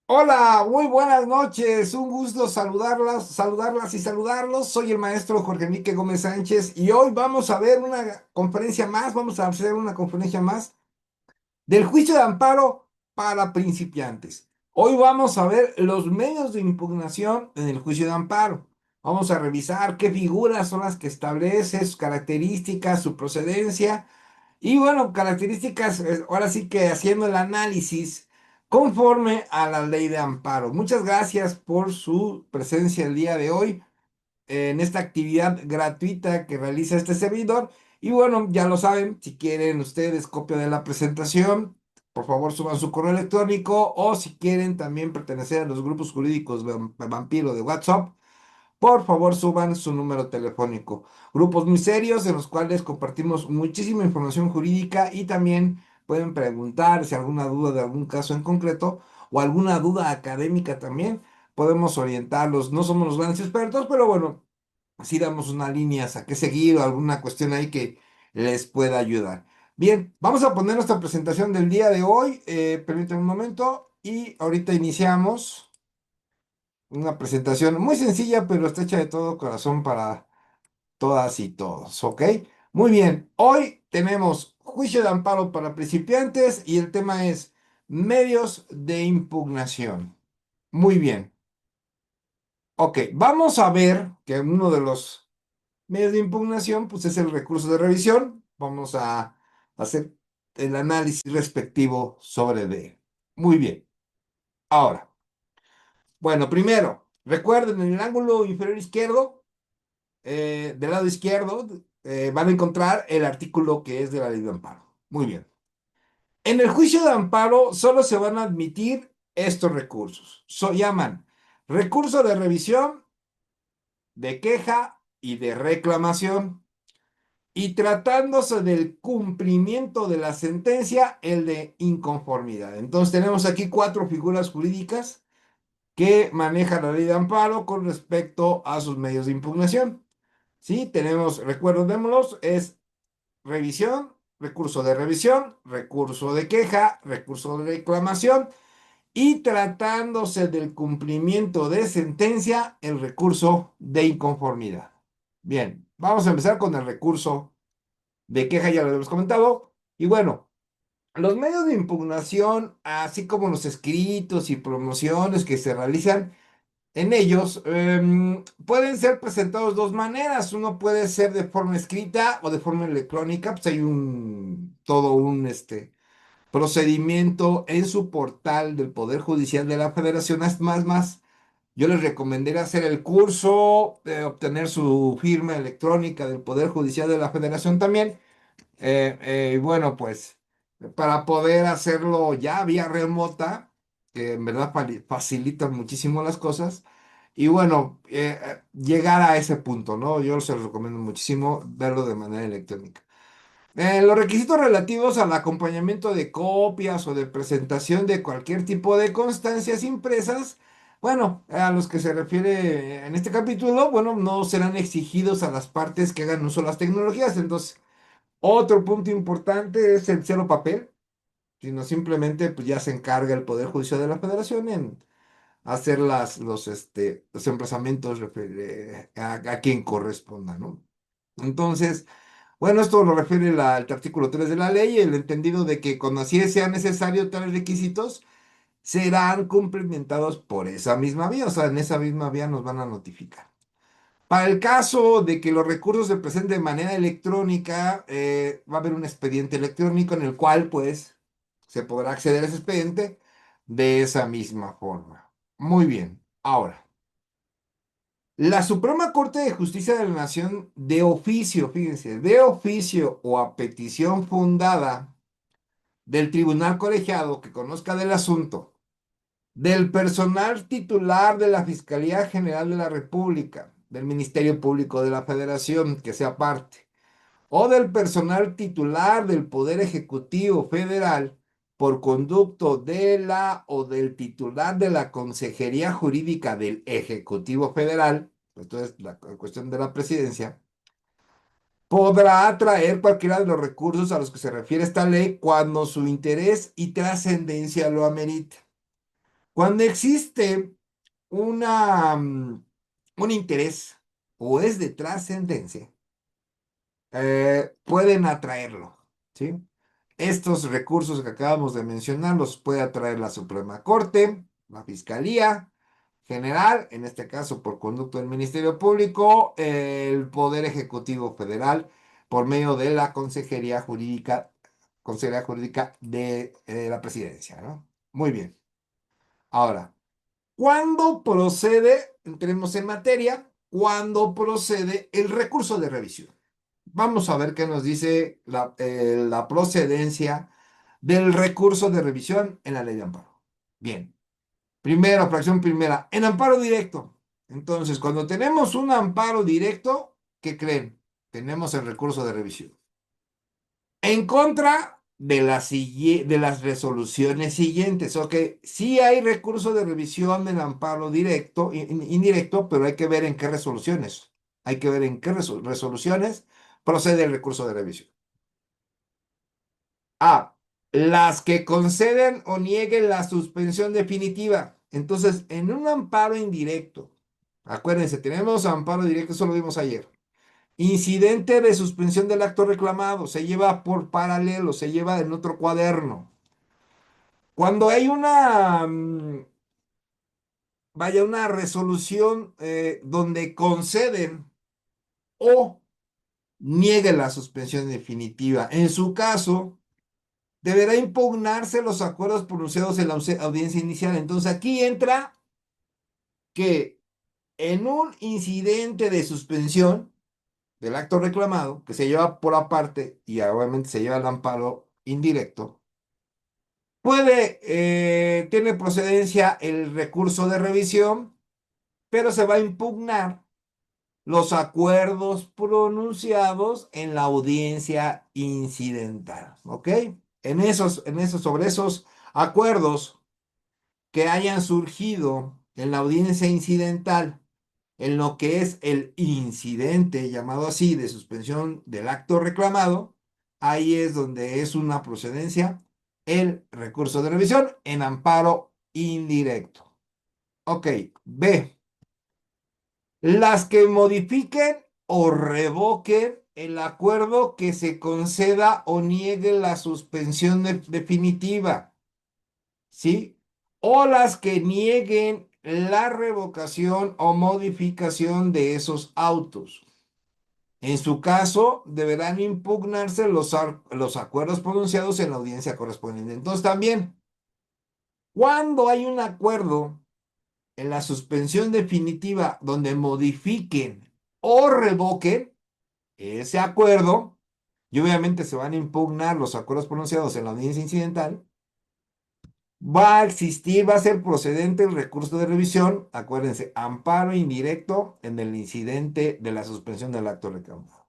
Hola, muy buenas noches. Un gusto saludarlas y saludarlos. Soy el maestro Jorge Enrique Gómez Sánchez y hoy vamos a ver una conferencia más, vamos a hacer una conferencia más del juicio de amparo para principiantes. Hoy vamos a ver los medios de impugnación en el juicio de amparo. Vamos a revisar qué figuras son las que establece, sus características, su procedencia y bueno, características, ahora sí que haciendo el análisis conforme a la ley de amparo. Muchas gracias por su presencia el día de hoy en esta actividad gratuita que realiza este servidor. Y bueno, ya lo saben, si quieren ustedes copia de la presentación, por favor suban su correo electrónico o si quieren también pertenecer a los grupos jurídicos de Vampiro de WhatsApp. Por favor, suban su número telefónico. Grupos muy serios en los cuales compartimos muchísima información jurídica y también pueden preguntar si alguna duda de algún caso en concreto o alguna duda académica también. Podemos orientarlos. No somos los grandes expertos, pero bueno, así damos unas líneas a qué seguir o alguna cuestión ahí que les pueda ayudar. Bien, vamos a poner nuestra presentación del día de hoy. Permítanme un momento y ahorita iniciamos. Una presentación muy sencilla, pero está hecha de todo corazón para todas y todos, ¿ok? Muy bien, hoy tenemos juicio de amparo para principiantes y el tema es medios de impugnación. Muy bien, ok, vamos a ver que uno de los medios de impugnación, pues es el recurso de revisión. Vamos a hacer el análisis respectivo sobre de él. Muy bien, ahora, bueno, primero, recuerden en el ángulo inferior izquierdo del lado izquierdo van a encontrar el artículo que es de la ley de amparo. Muy bien. En el juicio de amparo solo se van a admitir estos recursos. Llaman recurso de revisión, de queja y de reclamación. Y tratándose del cumplimiento de la sentencia, el de inconformidad. Entonces tenemos aquí cuatro figuras jurídicas que manejan la ley de amparo con respecto a sus medios de impugnación. Sí, tenemos, recuérdenlos, es revisión, recurso de queja, recurso de reclamación y tratándose del cumplimiento de sentencia, el recurso de inconformidad. Bien, vamos a empezar con el recurso de queja, ya lo hemos comentado. Y bueno, los medios de impugnación, así como los escritos y promociones que se realizan, en ellos pueden ser presentados dos maneras. Uno puede ser de forma escrita o de forma electrónica. Pues hay todo un procedimiento en su portal del Poder Judicial de la Federación. Es más. Yo les recomendaría hacer el curso, obtener su firma electrónica del Poder Judicial de la Federación también. Y bueno, pues para poder hacerlo ya vía remota, que en verdad facilita muchísimo las cosas. Y bueno, llegar a ese punto, ¿no? Yo se los recomiendo muchísimo verlo de manera electrónica. Los requisitos relativos al acompañamiento de copias o de presentación de cualquier tipo de constancias impresas, bueno, a los que se refiere en este capítulo, bueno, no serán exigidos a las partes que hagan uso de las tecnologías. Entonces, otro punto importante es el cero papel, sino simplemente pues ya se encarga el Poder Judicial de la Federación en hacer los emplazamientos a quien corresponda, ¿no? Entonces, bueno, esto lo refiere al artículo 3 de la ley, el entendido de que cuando así sea necesario tales requisitos, serán cumplimentados por esa misma vía, o sea, en esa misma vía nos van a notificar. Para el caso de que los recursos se presenten de manera electrónica, va a haber un expediente electrónico en el cual, pues, se podrá acceder a ese expediente de esa misma forma. Muy bien. Ahora, la Suprema Corte de Justicia de la Nación, de oficio, fíjense, de oficio o a petición fundada del tribunal colegiado que conozca del asunto, del personal titular de la Fiscalía General de la República, del Ministerio Público de la Federación, que sea parte, o del personal titular del Poder Ejecutivo Federal por conducto de la o del titular de la Consejería Jurídica del Ejecutivo Federal, entonces la cuestión de la presidencia, podrá atraer cualquiera de los recursos a los que se refiere esta ley cuando su interés y trascendencia lo amerite. Cuando existe un interés o es de trascendencia, pueden atraerlo, ¿sí? Estos recursos que acabamos de mencionar los puede atraer la Suprema Corte, la Fiscalía General, en este caso por conducto del Ministerio Público, el Poder Ejecutivo Federal, por medio de la Consejería Jurídica de la Presidencia, ¿no? Muy bien. Ahora, ¿cuándo procede, entremos en materia, cuándo procede el recurso de revisión? Vamos a ver qué nos dice la procedencia del recurso de revisión en la ley de amparo. Bien, primero, fracción primera, en amparo directo. Entonces, cuando tenemos un amparo directo, ¿qué creen? Tenemos el recurso de revisión. En contra de las resoluciones siguientes. Ok, sí hay recurso de revisión del amparo directo, indirecto, pero hay que ver en qué resoluciones. Hay que ver en qué resoluciones procede el recurso de revisión. A. Las que conceden o nieguen la suspensión definitiva. Entonces, en un amparo indirecto, acuérdense, tenemos amparo directo, eso lo vimos ayer. Incidente de suspensión del acto reclamado, se lleva por paralelo, se lleva en otro cuaderno. Cuando hay una resolución donde conceden o nieguen la suspensión definitiva, en su caso, deberá impugnarse los acuerdos pronunciados en la audiencia inicial. Entonces aquí entra que en un incidente de suspensión del acto reclamado, que se lleva por aparte y obviamente se lleva el amparo indirecto, tiene procedencia el recurso de revisión, pero se va a impugnar los acuerdos pronunciados en la audiencia incidental, ¿ok? Sobre esos acuerdos que hayan surgido en la audiencia incidental, en lo que es el incidente llamado así de suspensión del acto reclamado, ahí es donde es una procedencia el recurso de revisión en amparo indirecto. Ok, B. Las que modifiquen o revoquen el acuerdo que se conceda o niegue la suspensión definitiva. ¿Sí? O las que nieguen la revocación o modificación de esos autos. En su caso, deberán impugnarse los acuerdos pronunciados en la audiencia correspondiente. Entonces, también, cuando hay un acuerdo en la suspensión definitiva donde modifiquen o revoquen ese acuerdo, y obviamente se van a impugnar los acuerdos pronunciados en la audiencia incidental, va a ser procedente el recurso de revisión, acuérdense, amparo indirecto en el incidente de la suspensión del acto reclamado.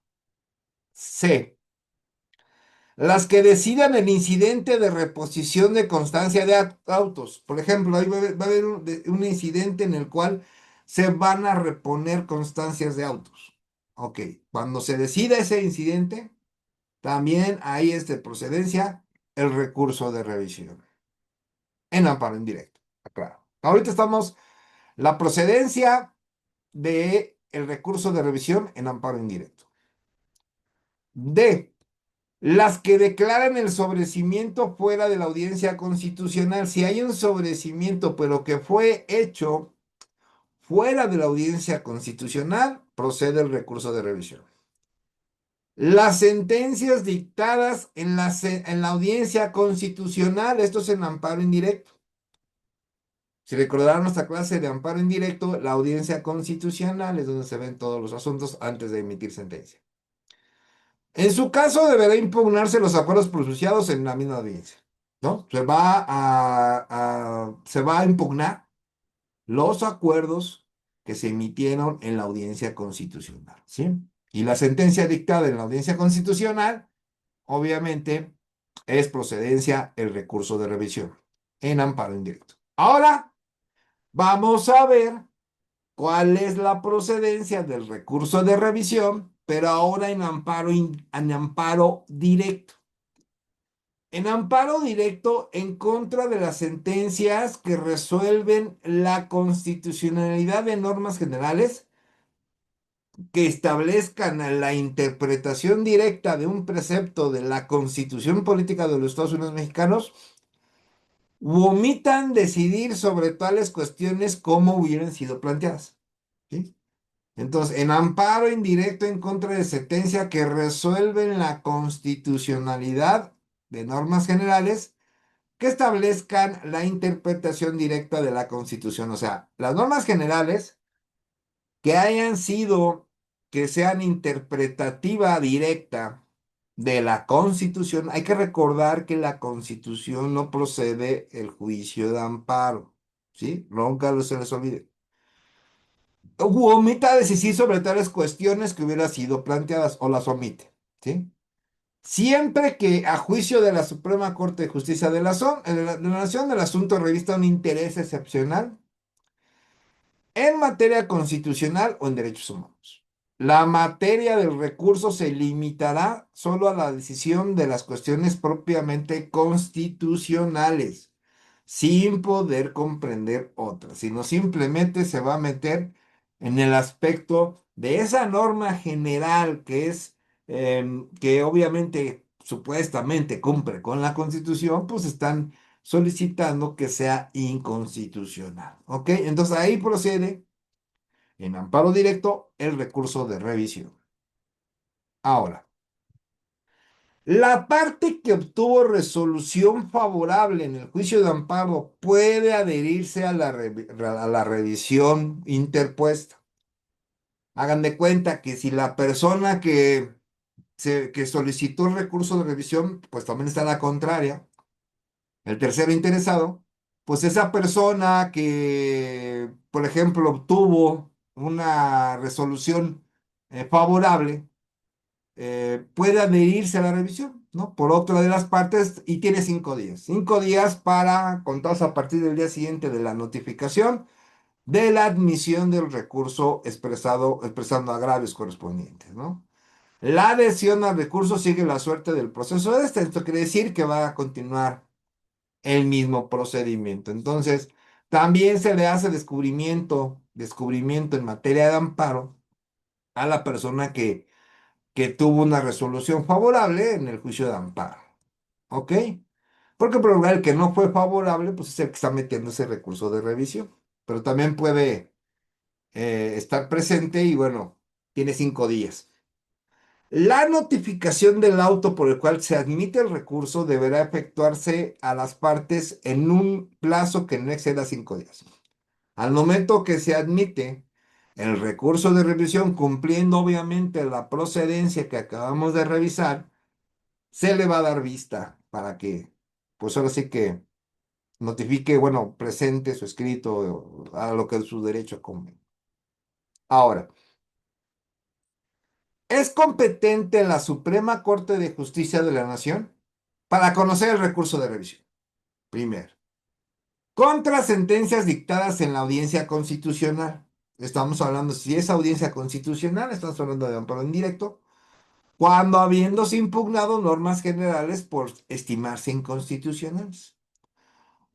C. Las que decidan el incidente de reposición de constancia de autos. Por ejemplo, ahí va a haber un incidente en el cual se van a reponer constancias de autos. Ok, cuando se decida ese incidente, también ahí es de procedencia el recurso de revisión en amparo indirecto. Claro. Ahorita estamos la procedencia de el recurso de revisión en amparo indirecto. D. Las que declaran el sobrecimiento fuera de la audiencia constitucional. Si hay un sobrecimiento, pero que fue hecho fuera de la audiencia constitucional, procede el recurso de revisión. Las sentencias dictadas en la audiencia constitucional, esto es en amparo indirecto. Si recordarán nuestra clase de amparo indirecto, la audiencia constitucional es donde se ven todos los asuntos antes de emitir sentencia. En su caso, deberá impugnarse los acuerdos pronunciados en la misma audiencia, ¿no? Se va a impugnar los acuerdos que se emitieron en la audiencia constitucional, ¿sí? Y la sentencia dictada en la audiencia constitucional, obviamente, es procedencia el recurso de revisión en amparo indirecto. Ahora, vamos a ver cuál es la procedencia del recurso de revisión, pero ahora en amparo directo. en amparo directo en contra de las sentencias que resuelven la constitucionalidad de normas generales que establezcan la interpretación directa de un precepto de la Constitución Política de los Estados Unidos Mexicanos, u omitan decidir sobre tales cuestiones como hubieran sido planteadas. ¿Sí? Entonces, en amparo indirecto en contra de sentencia que resuelven la constitucionalidad de normas generales que establezcan la interpretación directa de la Constitución. O sea, las normas generales que hayan sido, que sean interpretativa directa de la Constitución, hay que recordar que la Constitución no procede el juicio de amparo, ¿sí? Nunca se les olvide. Omita decisión sobre tales cuestiones que hubieran sido planteadas o las omite, ¿sí? Siempre que a juicio de la Suprema Corte de Justicia de la Nación el asunto revista un interés excepcional en materia constitucional o en derechos humanos. La materia del recurso se limitará solo a la decisión de las cuestiones propiamente constitucionales, sin poder comprender otras, sino simplemente se va a meter en el aspecto de esa norma general que es, que obviamente supuestamente cumple con la Constitución, pues están solicitando que sea inconstitucional. ¿Ok? Entonces ahí procede en amparo directo el recurso de revisión. Ahora, la parte que obtuvo resolución favorable en el juicio de amparo puede adherirse a la revisión interpuesta. Hagan de cuenta que si la persona que solicitó el recurso de revisión, pues también está la contraria, el tercero interesado, pues esa persona que, por ejemplo, obtuvo una resolución favorable, puede adherirse a la revisión, ¿no? Por otra de las partes y tiene 5 días. 5 días para, contados a partir del día siguiente de la notificación de la admisión del recurso expresando agravios correspondientes, ¿no? La adhesión al recurso sigue la suerte del proceso de este. Esto quiere decir que va a continuar el mismo procedimiento. Entonces, también se le hace descubrimiento en materia de amparo a la persona que tuvo una resolución favorable en el juicio de amparo. ¿Ok? Porque por lo general el que no fue favorable, pues es el que está metiendo ese recurso de revisión. Pero también puede estar presente y bueno, tiene 5 días. La notificación del auto por el cual se admite el recurso deberá efectuarse a las partes en un plazo que no exceda 5 días. Al momento que se admite el recurso de revisión, cumpliendo obviamente la procedencia que acabamos de revisar, se le va a dar vista para que, pues ahora sí que notifique, bueno, presente su escrito a lo que es su derecho común. Ahora, ¿es competente la Suprema Corte de Justicia de la Nación para conocer el recurso de revisión? Primero, contra sentencias dictadas en la audiencia constitucional. Estamos hablando, si es audiencia constitucional, estamos hablando de amparo indirecto, cuando habiéndose impugnado normas generales por estimarse inconstitucionales.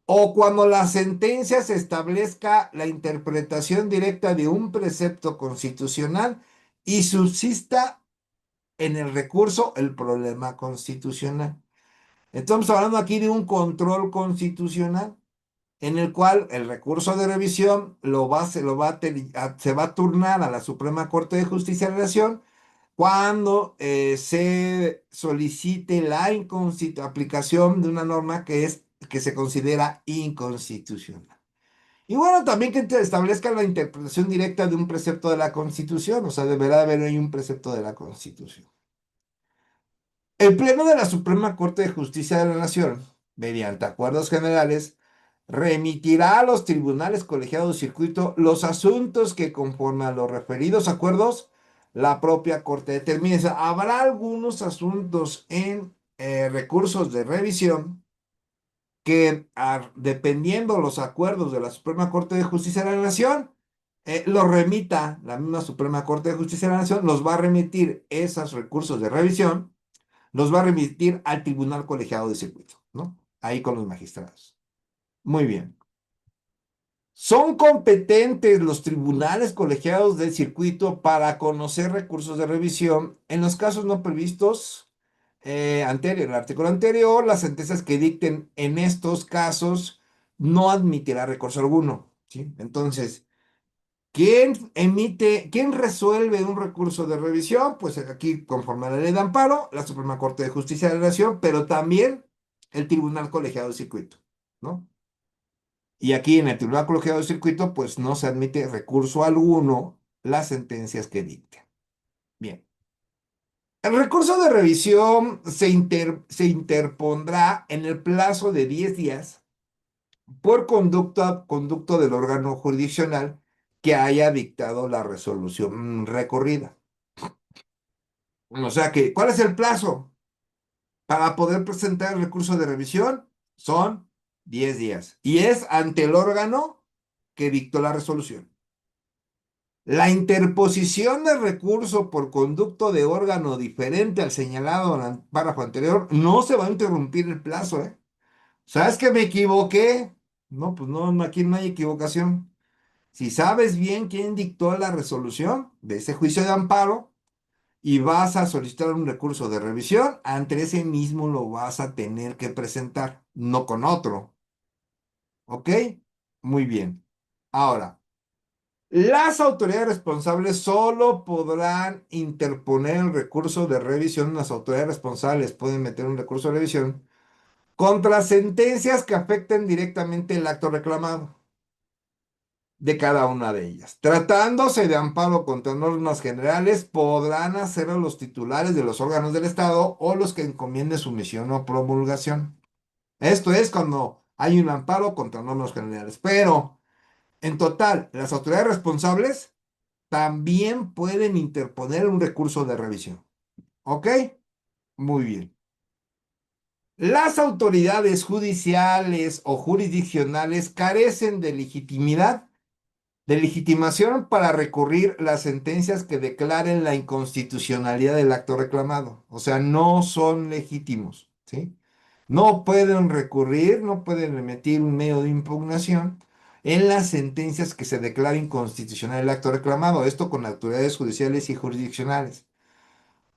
O cuando la sentencia se establezca la interpretación directa de un precepto constitucional y subsista en el recurso el problema constitucional. Estamos hablando aquí de un control constitucional en el cual el recurso de revisión se va a turnar a la Suprema Corte de Justicia de la Nación cuando se solicite la aplicación de una norma que se considera inconstitucional. Y bueno, también que establezca la interpretación directa de un precepto de la Constitución, o sea, deberá haber ahí un precepto de la Constitución. El Pleno de la Suprema Corte de Justicia de la Nación, mediante acuerdos generales, remitirá a los tribunales colegiados de circuito los asuntos que conforme a los referidos acuerdos la propia Corte determine. O sea, habrá algunos asuntos en recursos de revisión que, dependiendo los acuerdos de la Suprema Corte de Justicia de la Nación, los remita la misma Suprema Corte de Justicia de la Nación, los va a remitir esos recursos de revisión los va a remitir al Tribunal Colegiado de Circuito, ¿no? Ahí con los magistrados. Muy bien. Son competentes los tribunales colegiados del circuito para conocer recursos de revisión en los casos no previstos anterior, el artículo anterior, las sentencias que dicten en estos casos no admitirá recurso alguno, ¿sí? Entonces, quién resuelve un recurso de revisión? Pues aquí, conforme a la ley de amparo, la Suprema Corte de Justicia de la Nación, pero también el Tribunal Colegiado del Circuito, ¿no? Y aquí en el Tribunal Colegiado de Circuito, pues no se admite recurso alguno las sentencias que dicten. Bien. El recurso de revisión se interpondrá en el plazo de 10 días por conducto del órgano jurisdiccional que haya dictado la resolución recorrida. O sea que, ¿cuál es el plazo para poder presentar el recurso de revisión? Son 10 días. Y es ante el órgano que dictó la resolución. La interposición de recurso por conducto de órgano diferente al señalado en el párrafo anterior no se va a interrumpir el plazo, ¿eh? ¿Sabes que me equivoqué? No, pues no, aquí no hay equivocación. Si sabes bien quién dictó la resolución de ese juicio de amparo y vas a solicitar un recurso de revisión, ante ese mismo lo vas a tener que presentar, no con otro. ¿Ok? Muy bien. Ahora. Las autoridades responsables solo podrán interponer el recurso de revisión. Las autoridades responsables pueden meter un recurso de revisión contra sentencias que afecten directamente el acto reclamado de cada una de ellas. Tratándose de amparo contra normas generales, podrán hacerlo los titulares de los órganos del Estado o los que encomienden su misión o promulgación. Esto es cuando hay un amparo contra normas generales. Pero, en total, las autoridades responsables también pueden interponer un recurso de revisión. ¿Ok? Muy bien. Las autoridades judiciales o jurisdiccionales carecen de legitimación para recurrir las sentencias que declaren la inconstitucionalidad del acto reclamado. O sea, no son legítimos, ¿sí? No pueden recurrir, no pueden emitir un medio de impugnación en las sentencias que se declare inconstitucional el acto reclamado. Esto con autoridades judiciales y jurisdiccionales.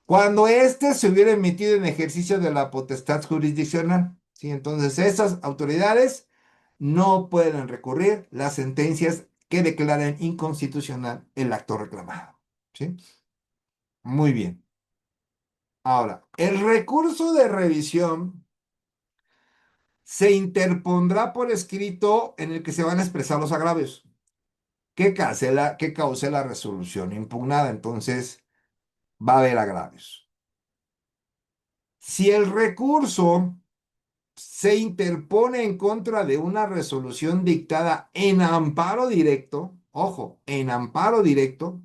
Cuando éste se hubiera emitido en ejercicio de la potestad jurisdiccional, ¿sí? Entonces, esas autoridades no pueden recurrir las sentencias que declaren inconstitucional el acto reclamado, ¿sí? Muy bien. Ahora, el recurso de revisión se interpondrá por escrito en el que se van a expresar los agravios que cause la resolución impugnada. Entonces, va a haber agravios. Si el recurso se interpone en contra de una resolución dictada en amparo directo, ojo, en amparo directo,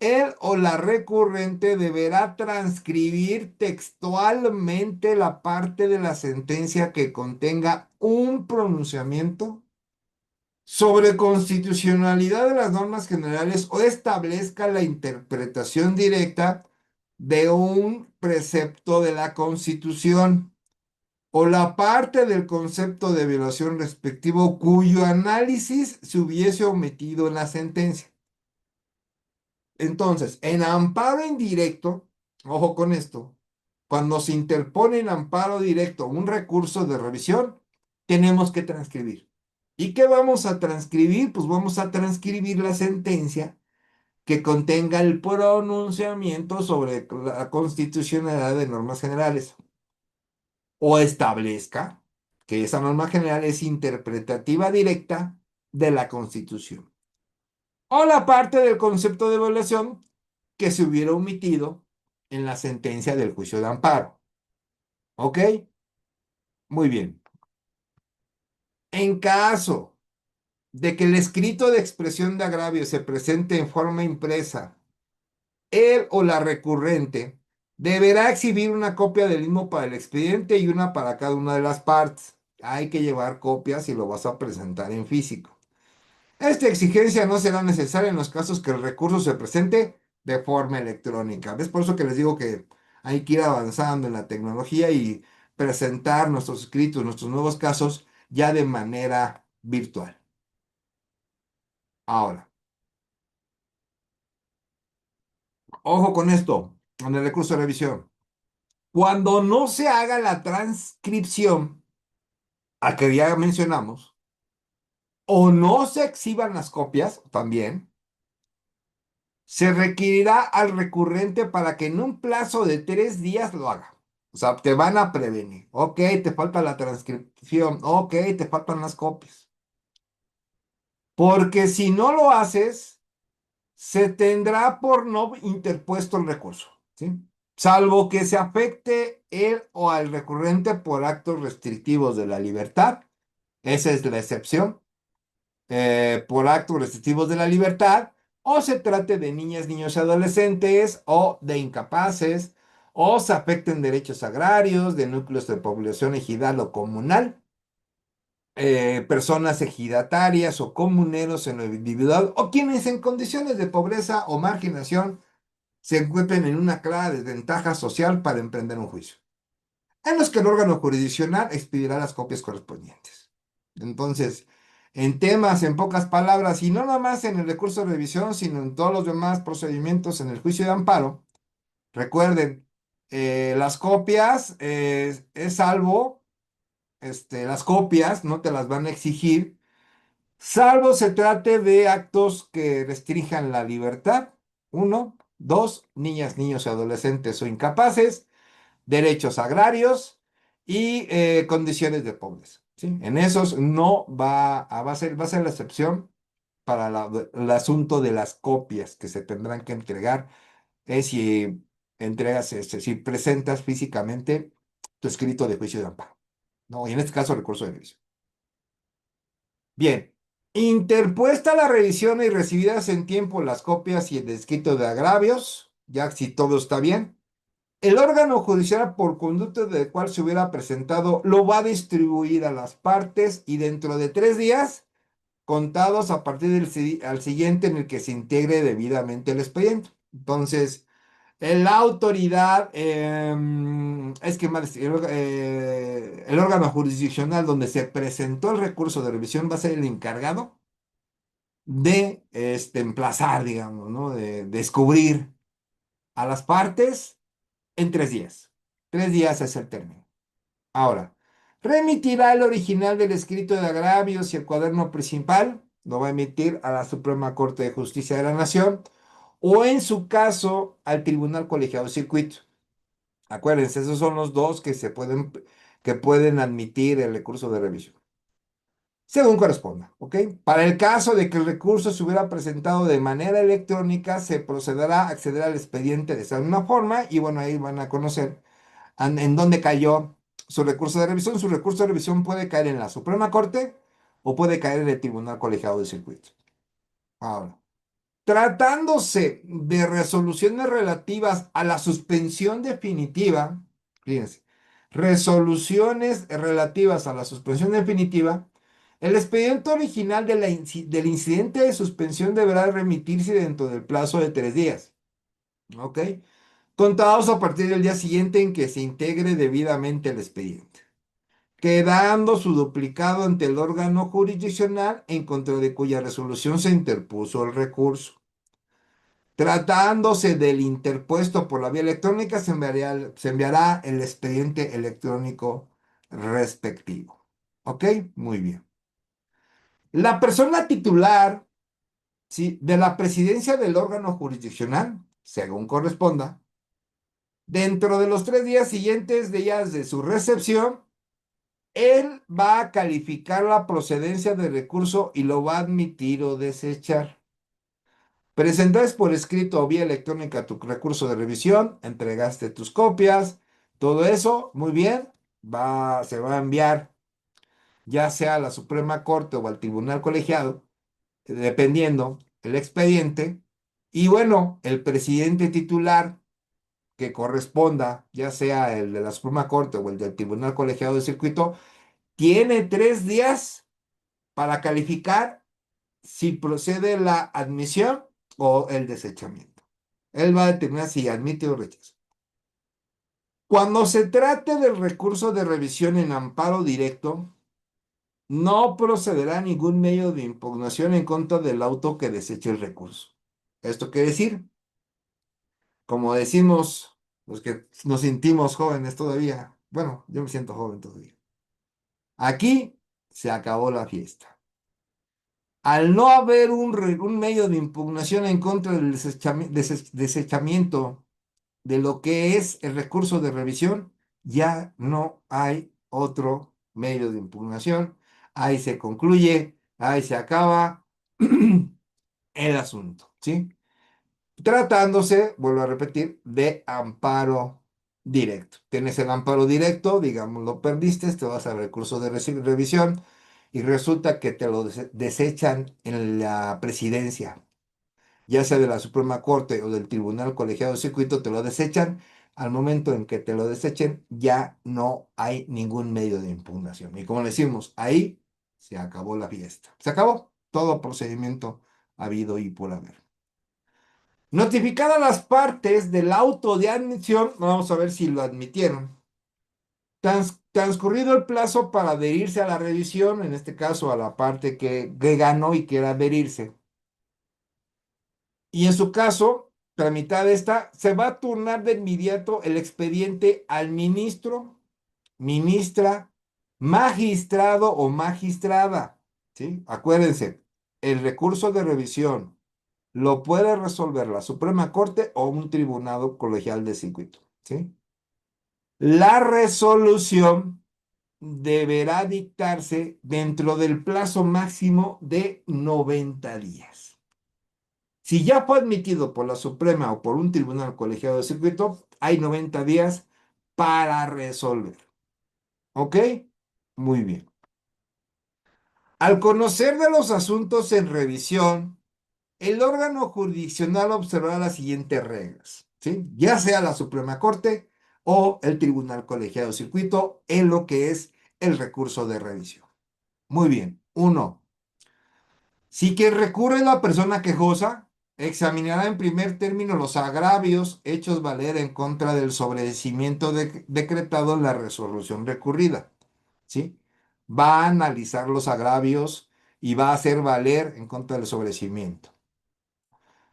él o la recurrente deberá transcribir textualmente la parte de la sentencia que contenga un pronunciamiento sobre constitucionalidad de las normas generales o establezca la interpretación directa de un precepto de la Constitución o la parte del concepto de violación respectivo cuyo análisis se hubiese omitido en la sentencia. Entonces, en amparo indirecto, ojo con esto, cuando se interpone en amparo directo un recurso de revisión, tenemos que transcribir. ¿Y qué vamos a transcribir? Pues vamos a transcribir la sentencia que contenga el pronunciamiento sobre la constitucionalidad de normas generales o establezca que esa norma general es interpretativa directa de la Constitución. O la parte del concepto de violación que se hubiera omitido en la sentencia del juicio de amparo. ¿Ok? Muy bien. En caso de que el escrito de expresión de agravio se presente en forma impresa, él o la recurrente deberá exhibir una copia del mismo para el expediente y una para cada una de las partes. Hay que llevar copias si lo vas a presentar en físico. Esta exigencia no será necesaria en los casos que el recurso se presente de forma electrónica. ¿Ves? Por eso que les digo que Hay que ir avanzando en la tecnología y presentar nuestros escritos, nuestros nuevos casos ya de manera virtual. Ahora, ojo con esto, con el recurso de revisión. Cuando no se haga la transcripción a que ya mencionamos, o no se exhiban las copias, también, se requerirá al recurrente para que en un plazo de 3 días lo haga. O sea, te van a prevenir. Ok, te falta la transcripción. Ok, te faltan las copias. Porque si no lo haces, se tendrá por no interpuesto el recurso, ¿sí? Salvo que se afecte él o al recurrente por actos restrictivos de la libertad. Esa es la excepción. Por actos restrictivos de la libertad, o se trate de niñas, niños y adolescentes, o de incapaces, o se afecten derechos agrarios, de núcleos de población ejidal o comunal, personas ejidatarias o comuneros en lo individual, o quienes en condiciones de pobreza o marginación se encuentren en una clara desventaja social para emprender un juicio, en los que el órgano jurisdiccional expedirá las copias correspondientes. Entonces, en temas, en pocas palabras, y no nomás en el recurso de revisión, sino en todos los demás procedimientos en el juicio de amparo, recuerden, las copias es salvo, las copias no te las van a exigir, salvo se trate de actos que restrinjan la libertad. Uno, dos, niñas, niños, adolescentes o incapaces, derechos agrarios y condiciones de pobreza, ¿sí? En esos no va a ser la excepción para el asunto de las copias que se tendrán que entregar, es si entregas, si presentas físicamente tu escrito de juicio de amparo, ¿no? Y en este caso recurso de revisión. Bien, interpuesta la revisión y recibidas en tiempo las copias y el escrito de agravios, ya si todo está bien. El órgano judicial, por conducto del cual se hubiera presentado, lo va a distribuir a las partes y dentro de 3 días, contados a partir al siguiente en el que se integre debidamente el expediente. Entonces, la autoridad, es que más, el órgano jurisdiccional donde se presentó el recurso de revisión va a ser el encargado de emplazar, digamos, ¿no? De descubrir a las partes en 3 días. 3 días es el término. Ahora, remitirá el original del escrito de agravios y el cuaderno principal, lo va a emitir a la Suprema Corte de Justicia de la Nación o en su caso al Tribunal Colegiado de Circuito. Acuérdense, esos son los dos que pueden admitir el recurso de revisión, según corresponda, ¿ok? Para el caso de que el recurso se hubiera presentado de manera electrónica, se procederá a acceder al expediente de esa misma forma y bueno, ahí van a conocer en dónde cayó su recurso de revisión. Su recurso de revisión puede caer en la Suprema Corte o puede caer en el Tribunal Colegiado de Circuito. Ahora, tratándose de resoluciones relativas a la suspensión definitiva, fíjense, resoluciones relativas a la suspensión definitiva, el expediente original del incidente de suspensión deberá remitirse dentro del plazo de 3 días. ¿Ok? Contados a partir del día siguiente en que se integre debidamente el expediente, quedando su duplicado ante el órgano jurisdiccional en contra de cuya resolución se interpuso el recurso. Tratándose del interpuesto por la vía electrónica, se enviará el expediente electrónico respectivo. ¿Ok? Muy bien. La persona titular, ¿sí?, de la presidencia del órgano jurisdiccional, según corresponda, dentro de los 3 días siguientes de ellas de su recepción, él va a calificar la procedencia del recurso y lo va a admitir o desechar. Presentas por escrito o vía electrónica tu recurso de revisión, entregaste tus copias, todo eso, muy bien, se va a enviar ya sea a la Suprema Corte o al Tribunal Colegiado, dependiendo el expediente. Y bueno, el presidente titular que corresponda, ya sea el de la Suprema Corte o el del Tribunal Colegiado de Circuito, tiene 3 días para calificar si procede la admisión o el desechamiento. Él va a determinar si admite o rechaza. Cuando se trate del recurso de revisión en amparo directo, no procederá ningún medio de impugnación en contra del auto que deseche el recurso. Esto quiere decir, como decimos los que nos sentimos jóvenes todavía, bueno, yo me siento joven todavía. Aquí se acabó la fiesta. Al no haber un medio de impugnación en contra del desechamiento de lo que es el recurso de revisión, ya no hay otro medio de impugnación. Ahí se concluye, ahí se acaba el asunto, ¿sí? Tratándose, vuelvo a repetir, de amparo directo. Tienes el amparo directo, digamos, lo perdiste, te vas al recurso de revisión y resulta que te lo desechan en la presidencia, ya sea de la Suprema Corte o del Tribunal Colegiado de Circuito, te lo desechan. Al momento en que te lo desechen, ya no hay ningún medio de impugnación. Y como decimos, ahí se acabó la fiesta. Se acabó todo procedimiento habido y por haber. Notificadas las partes del auto de admisión, vamos a ver si lo admitieron. Transcurrido el plazo para adherirse a la revisión, en este caso a la parte que ganó y quiere adherirse. Y en su caso, tramitada esta, se va a turnar de inmediato el expediente al ministro, ministra, magistrado o magistrada. ¿Sí? Acuérdense, el recurso de revisión lo puede resolver la Suprema Corte o un tribunal colegial de circuito. ¿Sí? La resolución deberá dictarse dentro del plazo máximo de 90 días. Si ya fue admitido por la Suprema o por un tribunal colegiado de circuito, hay 90 días para resolver. ¿Ok? Muy bien. Al conocer de los asuntos en revisión, el órgano jurisdiccional observará las siguientes reglas, ¿sí? Ya sea la Suprema Corte o el tribunal colegiado de circuito en lo que es el recurso de revisión. Muy bien. Uno, si quien recurre es la persona quejosa, examinará en primer término los agravios hechos valer en contra del sobreseimiento decretado en la resolución recurrida. ¿Sí? Va a analizar los agravios y va a hacer valer en contra del sobreseimiento.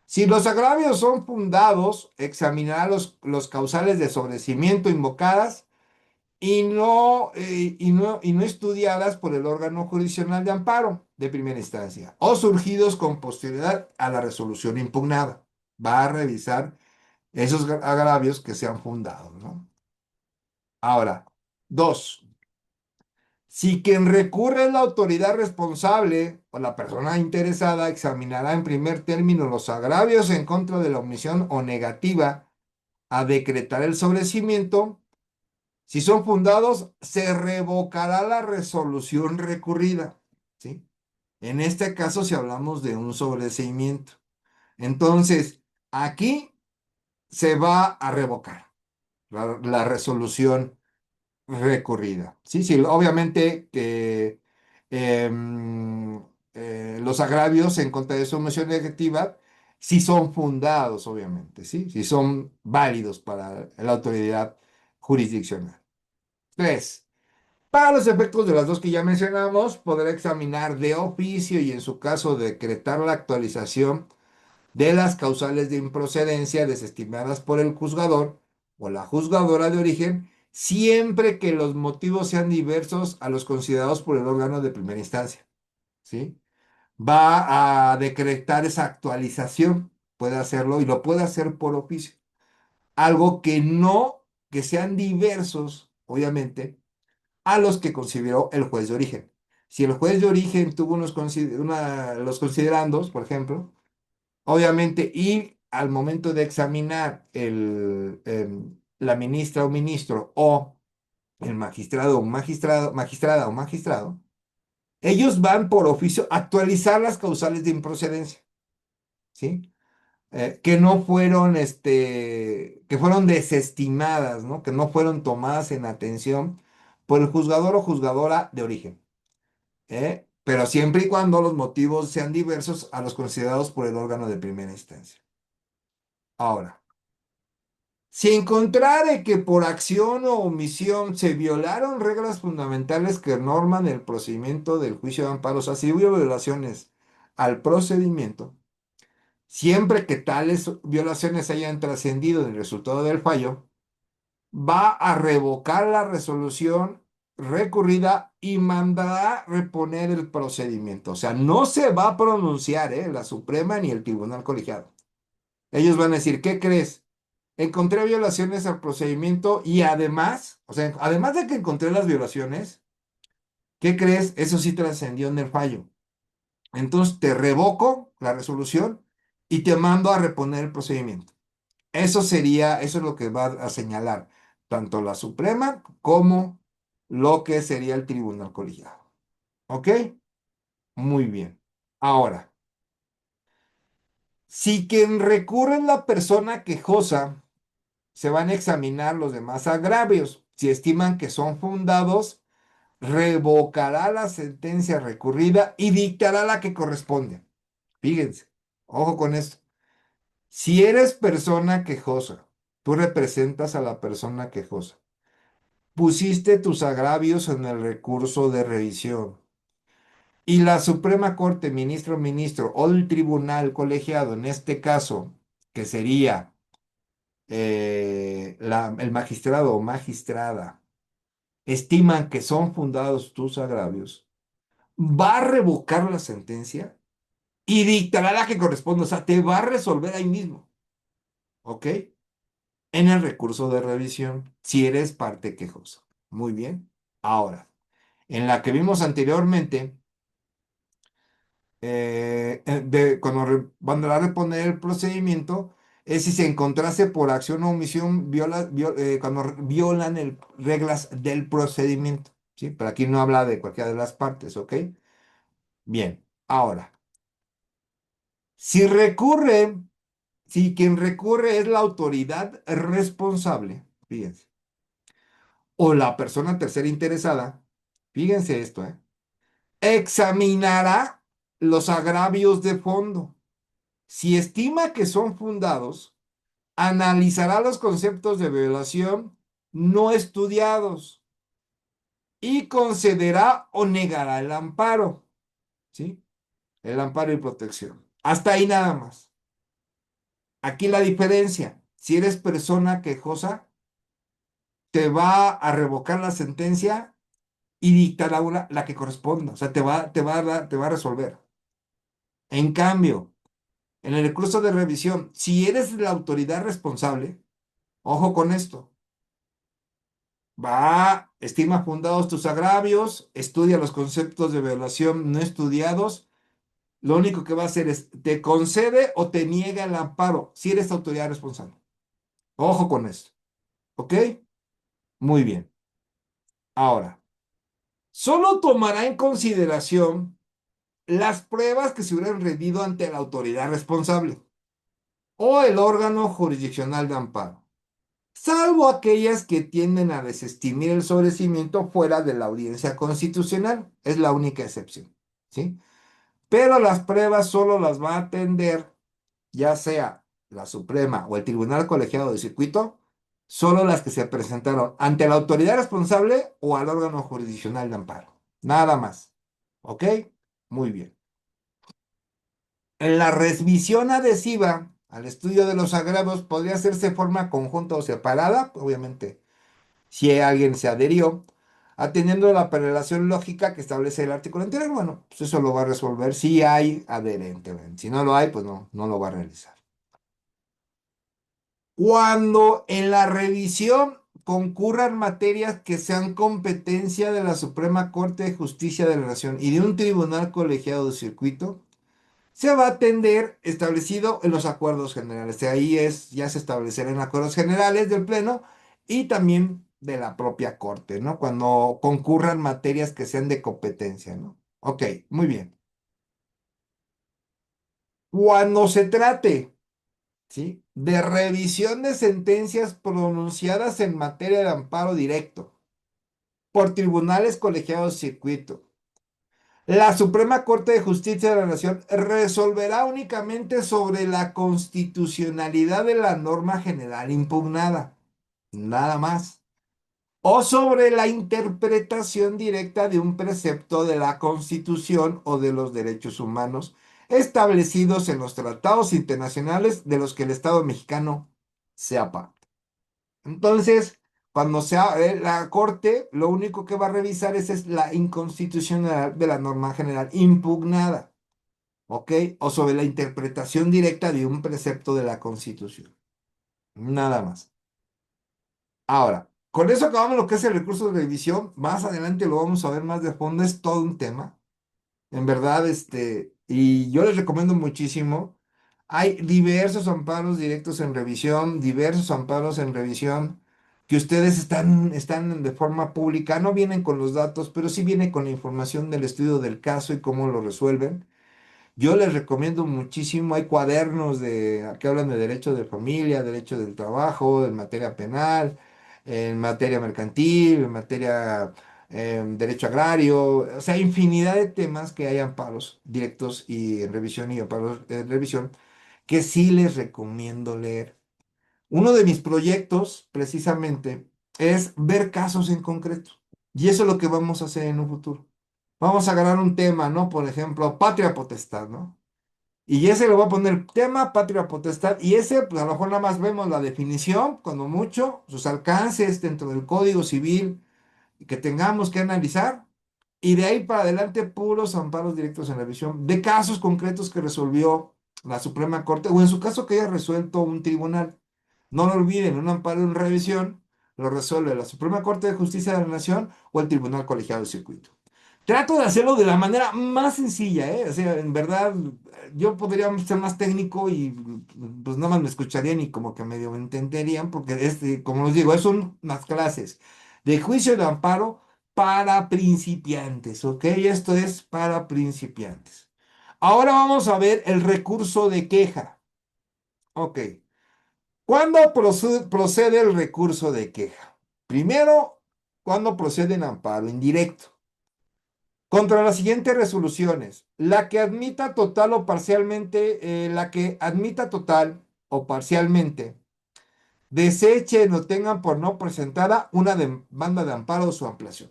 Si los agravios son fundados, examinará los causales de sobreseimiento invocadas y no estudiadas por el órgano jurisdiccional de amparo de primera instancia o surgidos con posterioridad a la resolución impugnada. Va a revisar esos agravios que se han fundado, ¿no? Ahora, dos, si quien recurre es la autoridad responsable o la persona interesada, examinará en primer término los agravios en contra de la omisión o negativa a decretar el sobrecimiento. Si son fundados, se revocará la resolución recurrida, ¿sí? En este caso, si hablamos de un sobreseimiento. Entonces, aquí se va a revocar la resolución recurrida, ¿sí? Sí, obviamente que los agravios en contra de su omisión negativa, si son fundados, obviamente, ¿sí? Si son válidos para la autoridad jurisdiccional. Tres, para los efectos de las dos que ya mencionamos, podrá examinar de oficio y en su caso decretar la actualización de las causales de improcedencia desestimadas por el juzgador o la juzgadora de origen, siempre que los motivos sean diversos a los considerados por el órgano de primera instancia. ¿Sí? Va a decretar esa actualización, puede hacerlo y lo puede hacer por oficio. Algo que no, que sean diversos, obviamente, a los que consideró el juez de origen. Si el juez de origen tuvo los considerandos, por ejemplo, obviamente, y al momento de examinar la ministra o ministro o el magistrado o magistrada o magistrado, ellos van por oficio a actualizar las causales de improcedencia, ¿sí? Que no fueron, que fueron desestimadas, ¿no? Que no fueron tomadas en atención por el juzgador o juzgadora de origen. Pero siempre y cuando los motivos sean diversos a los considerados por el órgano de primera instancia. Ahora, Si encontrare que por acción o omisión se violaron reglas fundamentales que norman el procedimiento del juicio de amparo, o sea, si hubo violaciones al procedimiento, siempre que tales violaciones hayan trascendido en el resultado del fallo, va a revocar la resolución recurrida y mandará reponer el procedimiento. O sea, no se va a pronunciar, la Suprema ni el Tribunal Colegiado. Ellos van a decir, ¿qué crees? Encontré violaciones al procedimiento y además, o sea, además de que encontré las violaciones, ¿qué crees? Eso sí trascendió en el fallo. Entonces te revoco la resolución y te mando a reponer el procedimiento. Eso es lo que va a señalar tanto la Suprema como lo que sería el Tribunal Colegiado. ¿Ok? Muy bien. Ahora, si quien recurre es la persona quejosa, se van a examinar los demás agravios. Si estiman que son fundados, revocará la sentencia recurrida y dictará la que corresponde. Fíjense, ojo con esto. Si eres persona quejosa, tú representas a la persona quejosa. Pusiste tus agravios en el recurso de revisión. Y la Suprema Corte, ministro, o el tribunal colegiado, en este caso, que sería el magistrado o magistrada, estiman que son fundados tus agravios, va a revocar la sentencia y dictará la que corresponde. O sea, te va a resolver ahí mismo, ¿ok? En el recurso de revisión, si eres parte quejosa. Muy bien. Ahora, en la que vimos anteriormente, cuando van a reponer el procedimiento, es si se encontrase por acción o omisión, cuando violan reglas del procedimiento, ¿sí? Pero aquí no habla de cualquiera de las partes, ¿ok? Bien, ahora, si recurre, si quien recurre es la autoridad responsable, fíjense, o la persona tercera interesada, fíjense esto, examinará los agravios de fondo. Si estima que son fundados, analizará los conceptos de violación no estudiados y concederá o negará el amparo, ¿sí? El amparo y protección. Hasta ahí nada más. Aquí la diferencia. Si eres persona quejosa, te va a revocar la sentencia y dictará la que corresponda. O sea, te va a resolver. En cambio, en el recurso de revisión, si eres la autoridad responsable, ojo con esto. Estima fundados tus agravios, estudia los conceptos de violación no estudiados. Lo único que va a hacer es, te concede o te niega el amparo si eres autoridad responsable. Ojo con esto. ¿Ok? Muy bien. Ahora, solo tomará en consideración las pruebas que se hubieran rendido ante la autoridad responsable o el órgano jurisdiccional de amparo, salvo aquellas que tienden a desestimar el sobrecimiento fuera de la audiencia constitucional. Es la única excepción, ¿sí? Pero las pruebas solo las va a atender, ya sea la Suprema o el Tribunal Colegiado de Circuito, solo las que se presentaron ante la autoridad responsable o al órgano jurisdiccional de amparo. Nada más. ¿Ok? Muy bien. En la revisión adhesiva al estudio de los agravios podría hacerse de forma conjunta o separada, obviamente si alguien se adherió, atendiendo la relación lógica que establece el artículo anterior. Bueno, pues eso lo va a resolver si hay adherente. Si no lo hay, pues no lo va a realizar. Cuando en la revisión concurran materias que sean competencia de la Suprema Corte de Justicia de la Nación y de un tribunal colegiado de circuito, se va a atender establecido en los acuerdos generales. Ahí ya se establecerán en acuerdos generales del Pleno y también de la propia Corte, ¿no? Cuando concurran materias que sean de competencia, ¿no? Ok, muy bien. Cuando se trate, ¿sí? De revisión de sentencias pronunciadas en materia de amparo directo por tribunales colegiados de circuito, La Suprema Corte de Justicia de la Nación resolverá únicamente sobre la constitucionalidad de la norma general impugnada, nada más, o sobre la interpretación directa de un precepto de la Constitución o de los derechos humanos establecidos en los tratados internacionales de los que el Estado mexicano sea parte. Entonces, cuando sea la Corte, lo único que va a revisar es la inconstitucionalidad de la norma general impugnada, ¿ok? O sobre la interpretación directa de un precepto de la Constitución. Nada más. Ahora, con eso acabamos lo que es el recurso de revisión. Más adelante lo vamos a ver más de fondo. Es todo un tema. En verdad, y yo les recomiendo muchísimo. Hay diversos amparos directos en revisión, diversos amparos en revisión que ustedes están de forma pública. No vienen con los datos, pero sí vienen con la información del estudio del caso y cómo lo resuelven. Yo les recomiendo muchísimo, hay cuadernos que hablan de derecho de familia, derecho del trabajo, en materia penal, en materia mercantil, en materia derecho agrario, o sea, infinidad de temas que hay amparos directos y amparos en revisión que sí les recomiendo leer. Uno de mis proyectos, precisamente, es ver casos en concreto. Y eso es lo que vamos a hacer en un futuro. Vamos a agarrar un tema, ¿no? Por ejemplo, patria potestad, ¿no? Y ese le voy a poner tema, patria potestad. Y ese, pues a lo mejor nada más vemos la definición, cuando mucho, sus alcances dentro del Código Civil que tengamos que analizar. Y de ahí para adelante, puros amparos directos en revisión de casos concretos que resolvió la Suprema Corte, o en su caso que haya resuelto un tribunal. No lo olviden, un amparo en revisión lo resuelve la Suprema Corte de Justicia de la Nación o el Tribunal Colegiado de Circuito. Trato de hacerlo de la manera más sencilla, ¿eh? O sea, en verdad, yo podría ser más técnico y pues nada más me escucharían y como que medio me entenderían, porque como les digo, son unas clases de juicio de amparo para principiantes, ¿ok? Esto es para principiantes. Ahora vamos a ver el recurso de queja. Ok. ¿Cuándo procede el recurso de queja? Primero, ¿cuándo procede en amparo indirecto? Contra las siguientes resoluciones, la que admita total o parcialmente, desechen o tengan por no presentada una demanda de amparo o su ampliación.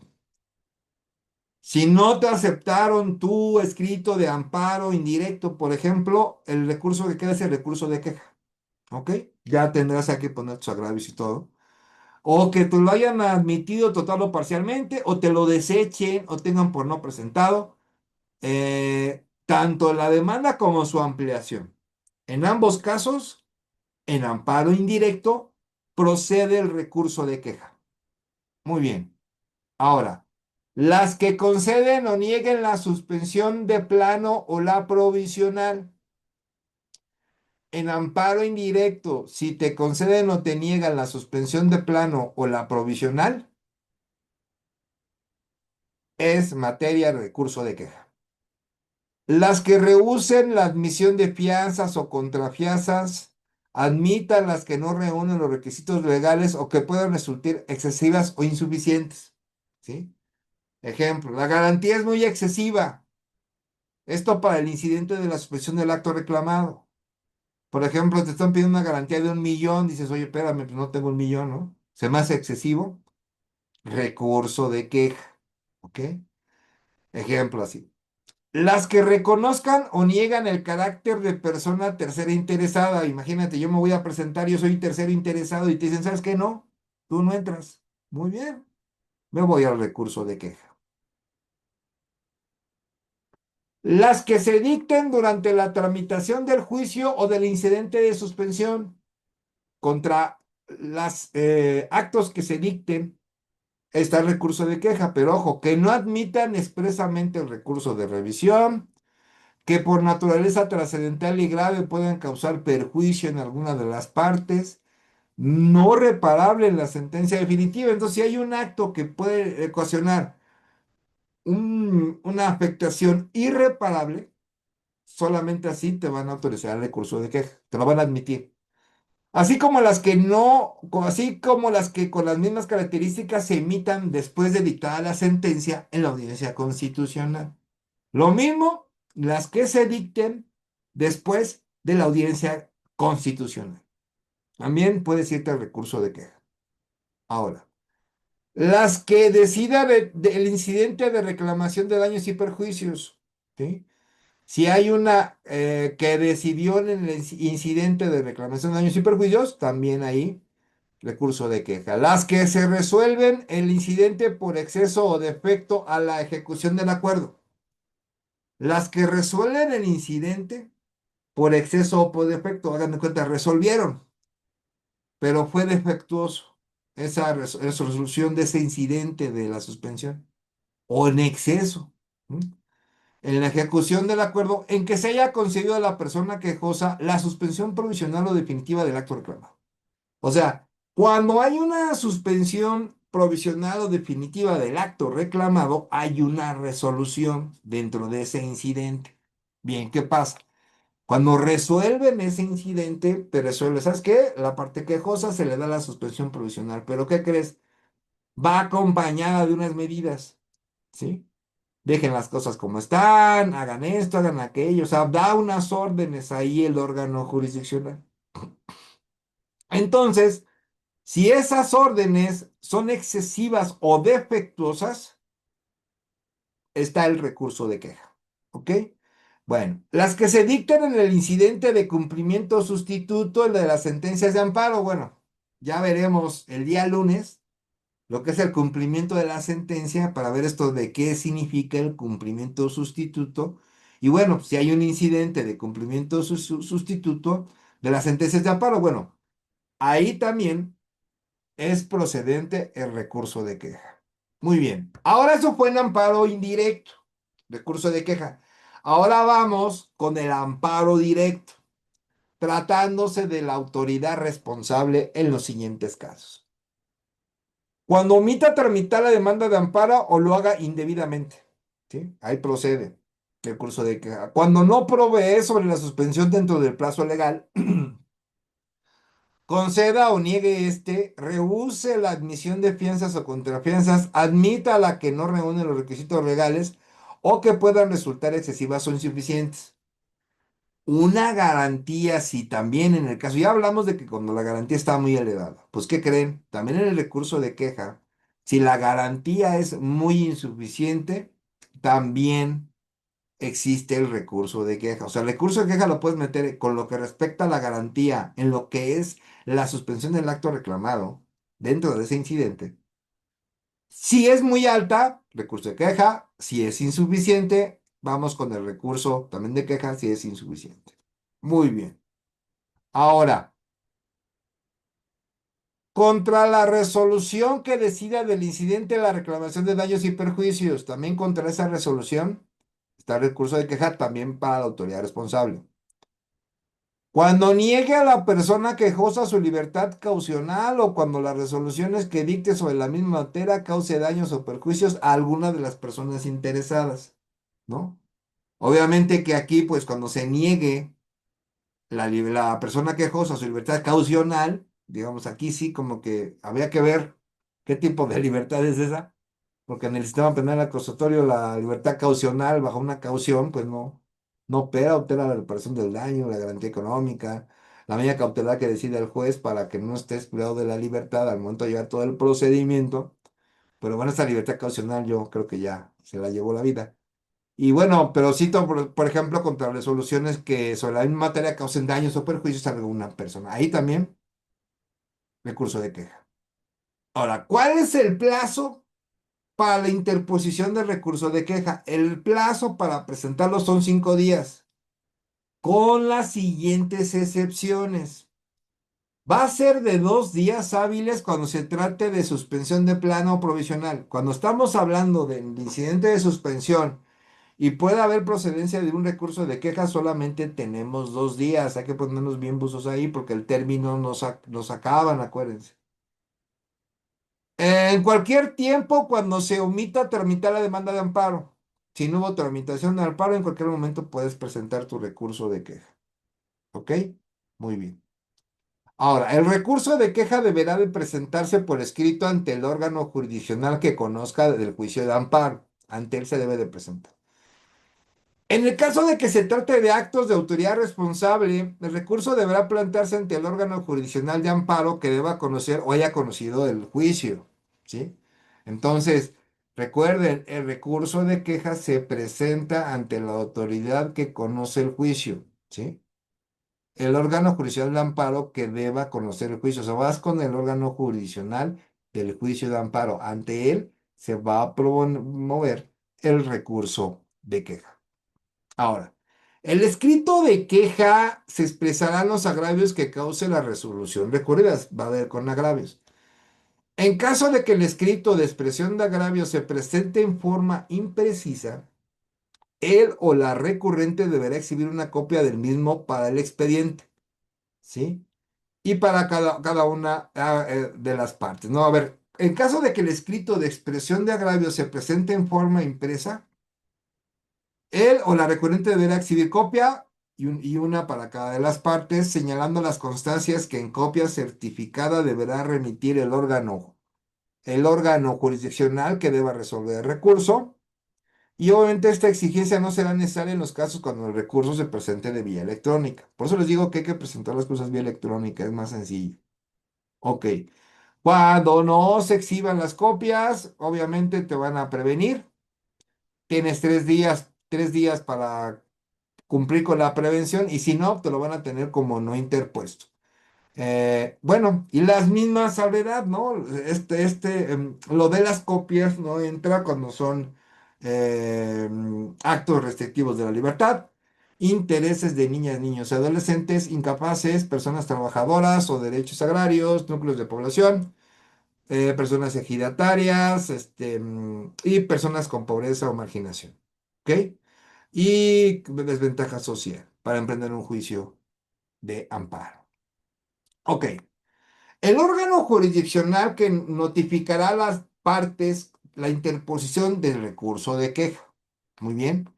Si no te aceptaron tu escrito de amparo indirecto, por ejemplo, el recurso que queda es el recurso de queja, ¿ok? Ya tendrás aquí que poner tus agravios y todo. O que te lo hayan admitido total o parcialmente, o te lo desechen o tengan por no presentado tanto la demanda como su ampliación. En ambos casos, en amparo indirecto, procede el recurso de queja. Muy bien. Ahora, las que conceden o nieguen la suspensión de plano o la provisional. En amparo indirecto, si te conceden o te niegan la suspensión de plano o la provisional, es materia de recurso de queja. Las que rehúsen la admisión de fianzas o contrafianzas, admitan las que no reúnen los requisitos legales o que puedan resultar excesivas o insuficientes. ¿Sí? Ejemplo, la garantía es muy excesiva. Esto para el incidente de la suspensión del acto reclamado. Por ejemplo, te están pidiendo una garantía de 1 millón, dices, oye, espérame, pues no tengo 1 millón, ¿no? Se me hace excesivo. Recurso de queja. ¿Ok? Ejemplo así. Las que reconozcan o niegan el carácter de persona tercera interesada. Imagínate, yo me voy a presentar, yo soy tercero interesado y te dicen, ¿sabes qué? No, tú no entras. Muy bien, me voy al recurso de queja. Las que se dicten durante la tramitación del juicio o del incidente de suspensión contra los actos que se dicten, está el recurso de queja, pero ojo, que no admitan expresamente el recurso de revisión, que por naturaleza trascendental y grave puedan causar perjuicio en alguna de las partes, no reparable en la sentencia definitiva. Entonces, si hay un acto que puede ocasionar una afectación irreparable, solamente así te van a autorizar el recurso de queja, te lo van a admitir. Así como las que no, así como las que con las mismas características se emitan después de dictada la sentencia en la audiencia constitucional. Lo mismo las que se dicten después de la audiencia constitucional. También puedes irte al recurso de queja. Ahora, las que decida del incidente de reclamación de daños y perjuicios, ¿sí? Si hay una que decidió en el incidente de reclamación de daños y perjuicios, también ahí recurso de queja. Las que se resuelven el incidente por exceso o defecto a la ejecución del acuerdo. Las que resuelven el incidente por exceso o por defecto, hagan de cuenta, resolvieron, pero fue defectuoso esa resolución de ese incidente de la suspensión o en exceso. ¿Mm? En la ejecución del acuerdo en que se haya concedido a la persona quejosa la suspensión provisional o definitiva del acto reclamado. O sea, cuando hay una suspensión provisional o definitiva del acto reclamado, hay una resolución dentro de ese incidente. Bien, ¿qué pasa? Cuando resuelven ese incidente, te resuelve, ¿sabes qué? La parte quejosa se le da la suspensión provisional, pero ¿qué crees? Va acompañada de unas medidas, ¿sí? Dejen las cosas como están, hagan esto, hagan aquello, o sea, da unas órdenes ahí el órgano jurisdiccional. Entonces, si esas órdenes son excesivas o defectuosas, está el recurso de queja. ¿Ok? Bueno, las que se dictan en el incidente de cumplimiento sustituto, el de las sentencias de amparo, bueno, ya veremos el día lunes lo que es el cumplimiento de la sentencia para ver esto de qué significa el cumplimiento sustituto. Y bueno, si hay un incidente de cumplimiento sustituto de las sentencias de amparo, bueno, ahí también es procedente el recurso de queja. Muy bien. Ahora eso fue en amparo indirecto, recurso de queja. Ahora vamos con el amparo directo, tratándose de la autoridad responsable en los siguientes casos. Cuando omita tramitar la demanda de amparo o lo haga indebidamente, ¿sí? Ahí procede el recurso de queja. Cuando no provee sobre la suspensión dentro del plazo legal, conceda o niegue rehúse la admisión de fianzas o contrafianzas, admita la que no reúne los requisitos legales o que puedan resultar excesivas o insuficientes. Una garantía, si también en el caso, ya hablamos de que cuando la garantía está muy elevada, pues ¿qué creen? También en el recurso de queja, si la garantía es muy insuficiente, también existe el recurso de queja. O sea, el recurso de queja lo puedes meter con lo que respecta a la garantía, en lo que es la suspensión del acto reclamado dentro de ese incidente. Si es muy alta, recurso de queja. Si es insuficiente, vamos con el recurso también de queja si es insuficiente. Muy bien. Ahora, contra la resolución que decida del incidente la reclamación de daños y perjuicios, también contra esa resolución está el recurso de queja también para la autoridad responsable. Cuando niegue a la persona quejosa su libertad caucional o cuando las resoluciones que dicte sobre la misma materia cause daños o perjuicios a alguna de las personas interesadas, ¿no? Obviamente que aquí, pues cuando se niegue la persona quejosa su libertad caucional, digamos, aquí sí como que habría que ver qué tipo de libertad es esa, porque en el sistema penal acusatorio la libertad caucional bajo una caución, pues no opera, opera la reparación del daño, la garantía económica, la medida cautelar que decide el juez para que no estés privado de la libertad al momento de llevar todo el procedimiento. Pero bueno, esa libertad caucional yo creo que ya se la llevó la vida. Y bueno, pero cito, por ejemplo, contra resoluciones que sobre la misma materia causen daños o perjuicios a alguna persona. Ahí también recurso de queja. Ahora, ¿cuál es el plazo para la interposición del recurso de queja? El plazo para presentarlo son 5 días, con las siguientes excepciones. Va a ser de 2 días hábiles cuando se trate de suspensión de plano o provisional. Cuando estamos hablando del incidente de suspensión y puede haber procedencia de un recurso de queja, solamente tenemos 2 días. Hay que ponernos bien buzos ahí porque el término nos acaban, acuérdense. En cualquier tiempo, cuando se omita tramitar la demanda de amparo. Si no hubo tramitación de amparo, en cualquier momento puedes presentar tu recurso de queja. ¿Ok? Muy bien. Ahora, el recurso de queja deberá de presentarse por escrito ante el órgano jurisdiccional que conozca del juicio de amparo. Ante él se debe de presentar. En el caso de que se trate de actos de autoridad responsable, el recurso deberá plantearse ante el órgano jurisdiccional de amparo que deba conocer o haya conocido el juicio, ¿sí? Entonces, recuerden, el recurso de queja se presenta ante la autoridad que conoce el juicio, ¿sí? El órgano jurisdiccional de amparo que deba conocer el juicio. O sea, vas con el órgano jurisdiccional del juicio de amparo. Ante él se va a promover el recurso de queja. Ahora, el escrito de queja se expresarán los agravios que cause la resolución recurrida. Va a haber con agravios. En caso de que el escrito de expresión de agravios se presente en forma imprecisa, él o la recurrente deberá exhibir una copia del mismo para el expediente, ¿sí? Y para cada una de las partes, ¿no? A ver, en caso de que el escrito de expresión de agravios se presente en forma impresa, él o la recurrente deberá exhibir copia y una para cada de las partes, señalando las constancias que en copia certificada deberá remitir el órgano jurisdiccional que deba resolver el recurso. Y obviamente esta exigencia no será necesaria en los casos cuando el recurso se presente de vía electrónica. Por eso les digo que hay que presentar las cosas vía electrónica, es más sencillo. Ok. Cuando no se exhiban las copias, obviamente te van a prevenir. Tienes 3 días para cumplir con la prevención y si no, te lo van a tener como no interpuesto. Bueno, y las mismas salvedad, ¿no? Lo de las copias no entra cuando son actos restrictivos de la libertad, intereses de niñas, niños y adolescentes, incapaces, personas trabajadoras o derechos agrarios, núcleos de población, personas ejidatarias, y personas con pobreza o marginación. ¿Ok? Y desventaja social para emprender un juicio de amparo. Ok. El órgano jurisdiccional que notificará a las partes la interposición del recurso de queja. Muy bien.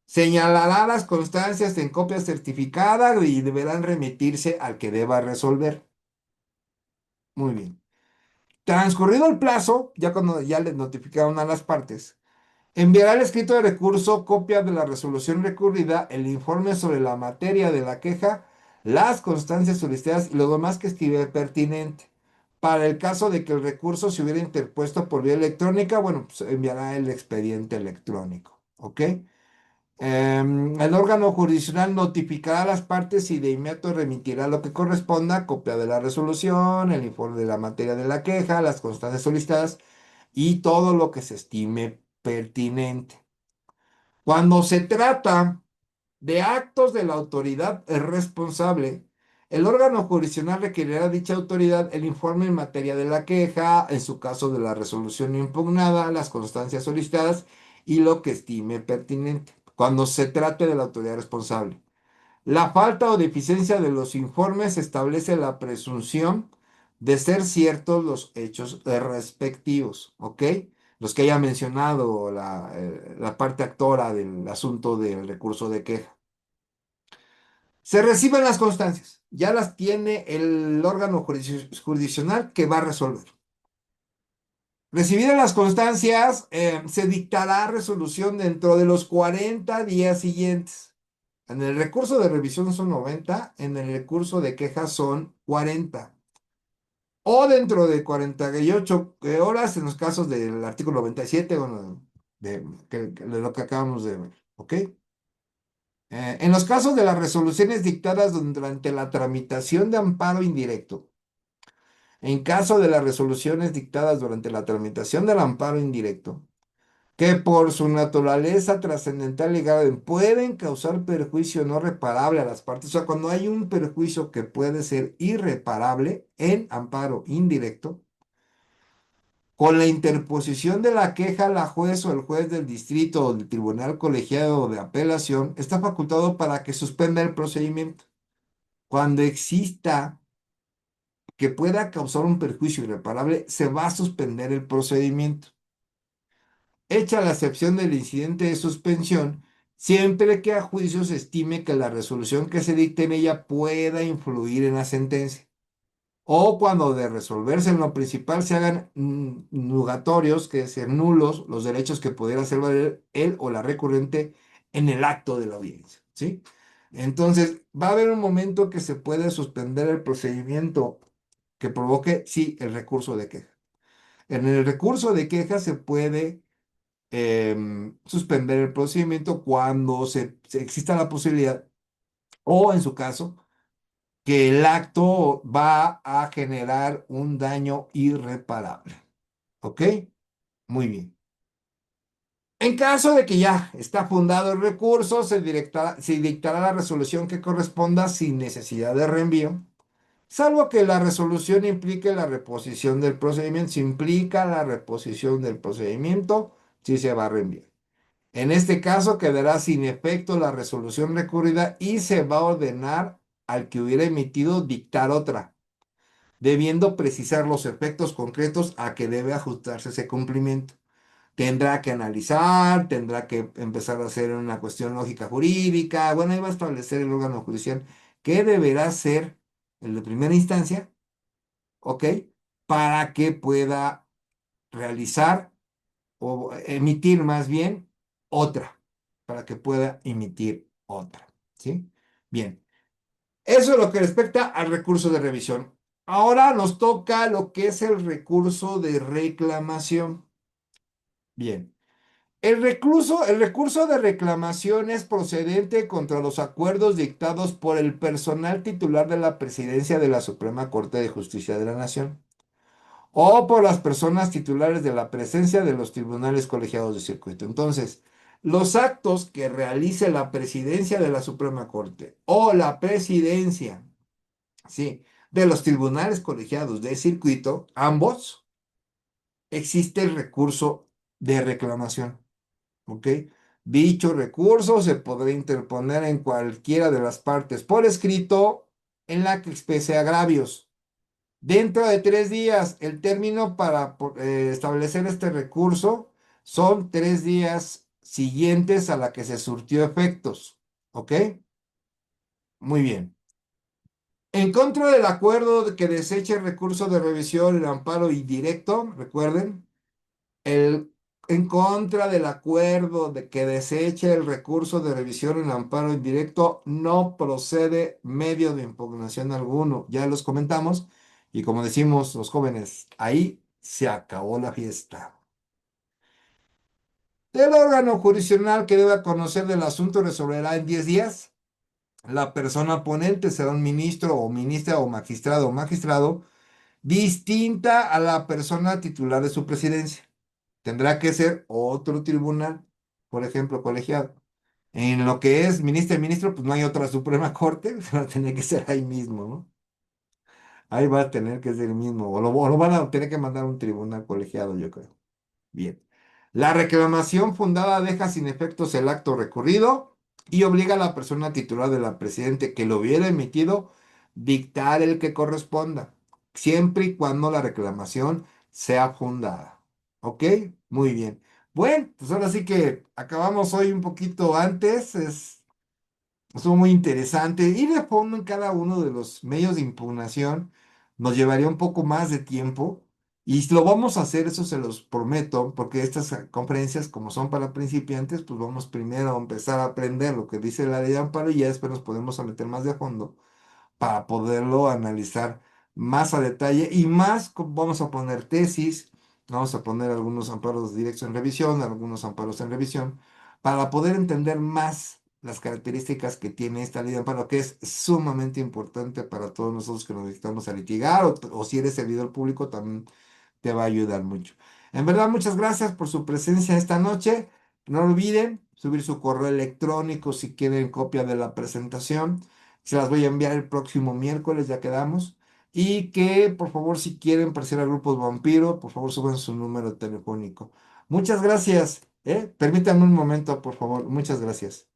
Señalará las constancias en copia certificada y deberán remitirse al que deba resolver. Muy bien. Transcurrido el plazo, ya cuando ya les notificaron a las partes, enviará el escrito de recurso, copia de la resolución recurrida, el informe sobre la materia de la queja, las constancias solicitadas y lo demás que escribe pertinente. Para el caso de que el recurso se hubiera interpuesto por vía electrónica, bueno, pues enviará el expediente electrónico. ¿Ok? El órgano jurisdiccional notificará a las partes y de inmediato remitirá lo que corresponda, copia de la resolución, el informe de la materia de la queja, las constancias solicitadas y todo lo que se estime pertinente. Cuando se trata de actos de la autoridad responsable, el órgano jurisdiccional requerirá a dicha autoridad el informe en materia de la queja, en su caso de la resolución impugnada, las constancias solicitadas y lo que estime pertinente, cuando se trate de la autoridad responsable. La falta o deficiencia de los informes establece la presunción de ser ciertos los hechos respectivos, ¿ok? Los que haya mencionado la parte actora del asunto del recurso de queja. Se reciben las constancias, ya las tiene el órgano jurisdiccional que va a resolver. Recibidas las constancias, se dictará resolución dentro de los 40 días siguientes. En el recurso de revisión son 90, en el recurso de quejas son 40. O dentro de 48 horas en los casos del artículo 97, bueno, de lo que acabamos de ver. ¿Ok? En los casos de las resoluciones dictadas durante la tramitación de amparo indirecto, en caso de las resoluciones dictadas durante la tramitación del amparo indirecto, que por su naturaleza trascendental y grave pueden causar perjuicio no reparable a las partes. O sea, cuando hay un perjuicio que puede ser irreparable en amparo indirecto, con la interposición de la queja, la juez o el juez del distrito o del tribunal colegiado de apelación está facultado para que suspenda el procedimiento. Cuando exista que pueda causar un perjuicio irreparable, se va a suspender el procedimiento. Hecha la excepción del incidente de suspensión, siempre que a juicio se estime que la resolución que se dicte en ella pueda influir en la sentencia, o cuando de resolverse en lo principal se hagan nugatorios, que es decir, nulos, los derechos que pudiera hacer valer él o la recurrente en el acto de la audiencia, ¿sí? Entonces, va a haber un momento que se puede suspender el procedimiento que provoque, sí, el recurso de queja. En el recurso de queja se puede suspender el procedimiento cuando exista la posibilidad, o en su caso, que el acto va a generar un daño irreparable. ¿Ok? Muy bien. En caso de que ya está fundado el recurso, se dictará la resolución que corresponda sin necesidad de reenvío, salvo que la resolución implique la reposición del procedimiento. Si implica la reposición del procedimiento, sí se va a reenviar. En este caso quedará sin efecto la resolución recurrida y se va a ordenar al que hubiera emitido dictar otra, debiendo precisar los efectos concretos a que debe ajustarse ese cumplimiento. Tendrá que analizar, tendrá que empezar a hacer una cuestión lógica jurídica, bueno, ahí va a establecer el órgano judicial qué deberá ser el de primera instancia, ¿ok? Para que pueda realizar o emitir más bien otra, para que pueda emitir otra, ¿sí? Bien, eso es lo que respecta al recurso de revisión. Ahora nos toca lo que es el recurso de reclamación. Bien. El recurso de reclamación es procedente contra los acuerdos dictados por el personal titular de la presidencia de la Suprema Corte de Justicia de la Nación o por las personas titulares de la presencia de los tribunales colegiados de circuito. Entonces, los actos que realice la presidencia de la Suprema Corte o la presidencia, sí, de los tribunales colegiados de circuito, ambos, existe el recurso de reclamación. ¿Ok? Dicho recurso se podrá interponer en cualquiera de las partes por escrito en la que exprese agravios. Dentro de 3 días, el término para establecer este recurso son 3 días siguientes a la que se surtió efectos. ¿Ok? Muy bien. En contra del acuerdo que deseche el recurso de revisión, el amparo indirecto, recuerden, El, en contra del acuerdo de que deseche el recurso de revisión en amparo indirecto, no procede medio de impugnación alguno. Ya los comentamos y como decimos los jóvenes, ahí se acabó la fiesta. El órgano jurisdiccional que deba conocer del asunto resolverá en 10 días. La persona ponente será un ministro o ministra o magistrado distinta a la persona titular de su presidencia. Tendrá que ser otro tribunal, por ejemplo, colegiado. En lo que es ministro y ministro, pues no hay otra Suprema Corte, va a tener que ser ahí mismo, ¿no? Ahí va a tener que ser el mismo, o lo van a tener que mandar a un tribunal colegiado, yo creo. Bien. La reclamación fundada deja sin efectos el acto recurrido y obliga a la persona titular de la presidente que lo hubiera emitido dictar el que corresponda, siempre y cuando la reclamación sea fundada. ¿Ok? Muy bien. Bueno, pues ahora sí que acabamos hoy un poquito antes. Estuvo muy interesante. Ir de fondo en cada uno de los medios de impugnación nos llevaría un poco más de tiempo y lo vamos a hacer, eso se los prometo, porque estas conferencias, como son para principiantes, pues vamos primero a empezar a aprender lo que dice la ley de amparo y ya después nos podemos a meter más de fondo para poderlo analizar más a detalle y más, vamos a poner tesis, vamos a poner algunos amparos directos en revisión, algunos amparos en revisión, para poder entender más las características que tiene esta ley de amparo, que es sumamente importante para todos nosotros que nos necesitamos a litigar o si eres servidor público también te va a ayudar mucho. En verdad, muchas gracias por su presencia esta noche. No olviden subir su correo electrónico si quieren copia de la presentación. Se las voy a enviar el próximo miércoles, ya quedamos. Y que, por favor, si quieren aparecer a grupos vampiro, por favor, suban su número telefónico. Muchas gracias. Permítanme un momento, por favor. Muchas gracias.